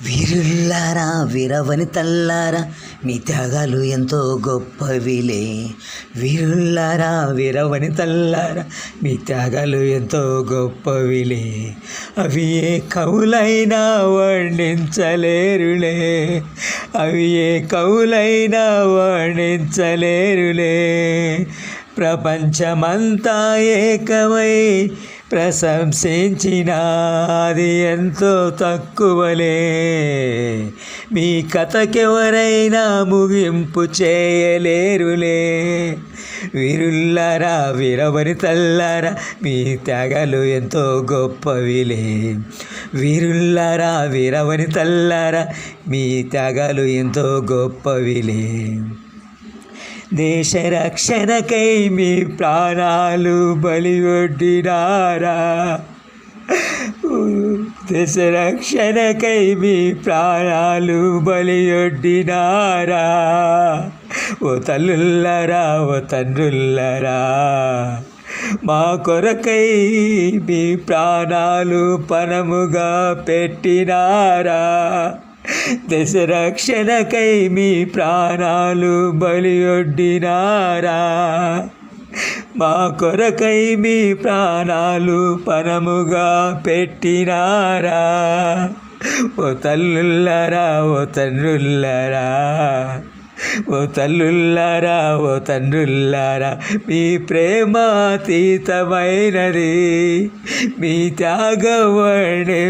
వీరుల్లారా వీరవనితల్లారా మీ త్యాగాలు ఎంతో గొప్పవిలే. వీరుల్లారా వీరవనితల్లారా మీ త్యాగాలు ఎంతో గొప్పవిలే. అవి ఏ కవులైనా వర్ణించలేరులే. అవి ఏ కవులైనా వర్ణించలేరులే. ప్రపంచమంతా ఏకమై ప్రశంసించిన అది ఎంతో తక్కువలే. మీ కథకెవరైనా ముగింపు చేయలేరులే. వీరుల్లారా వీరవనితల్లారా మీ త్యాగాలు ఎంతో గొప్పవిలే. వీరుల్లారా వీరవనితల్లారా మీ త్యాగాలు ఎంతో గొప్పవిలే. దేశ రక్షణకై మీ ప్రాణాలు బలిగొట్టినారా. దేశ రక్షణకై మీ ప్రాణాలు బలిగొట్టినారా. ఓ తల్లుల్లారా ఓ తండ్రుల్లారా మా కొరకై మీ ప్రాణాలు పణముగా పెట్టినారా. దేశ రక్షణకై మీ ప్రాణాలు బలిగొట్టినారా. మా కొరకై మీ ప్రాణాలు పణముగా పెట్టినారా. ఓ తల్లుల్లారా ఓ తండ్రుల్లారా ఓ తల్లుల్లారా ఓ తండ్రుల్లారా మీ ప్రేమ అతీతమైనది. మీ త్యాగం వర్ణింపలేనిది.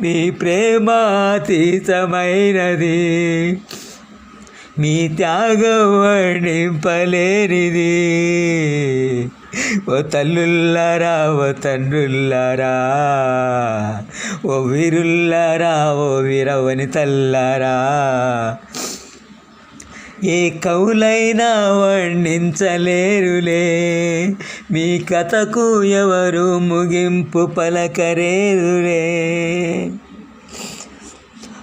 మీ ప్రేమ అతీతమైనది. మీ త్యాగం వర్ణింపలేనిది. ఓ తల్లుల్లారా ఓ తండ్రుల్లారా ఓ వీరుల్లారా ఓ వీరవనితల్లారా ఏ కవులైనా వర్ణించలేరులే. మీ కథకు ఎవరు ముగింపు పలకరేరులే.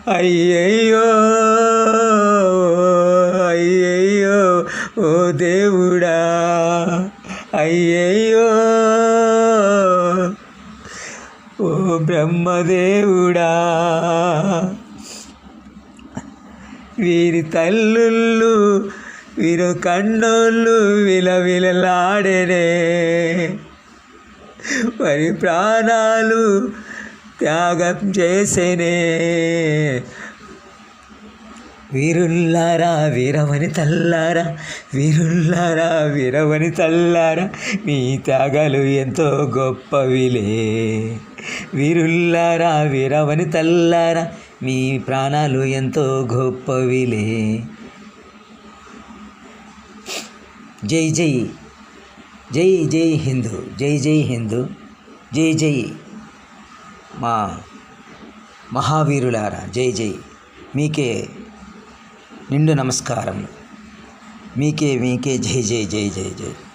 అయ్యయ్యో అయ్యయ్యో ఓ దేవుడా. అయ్యయ్యో ఓ బ్రహ్మదేవుడా. వీరి తల్లుళ్ళు వీరు కన్నోళ్ళు విలవిలలాడేనే. వారి ప్రాణాలు త్యాగం చేసేనే. వీరుల్లారా వీరవనితల్లారా వీరుల్లారా వీరవనితల్లారా మీ త్యాగాలు ఎంతో గొప్పవిలే. వీరుల్లారా వీరవనితల్లారా మీ ప్రాణాలు ఎంతో గొప్పవిలే. జై జై జై జై హిందూ. జై జై హిందూ. జై జై మా మహావీరులారా. జై జై. మీకే నిండు నమస్కారం. మీకే జై జై జై జై జై.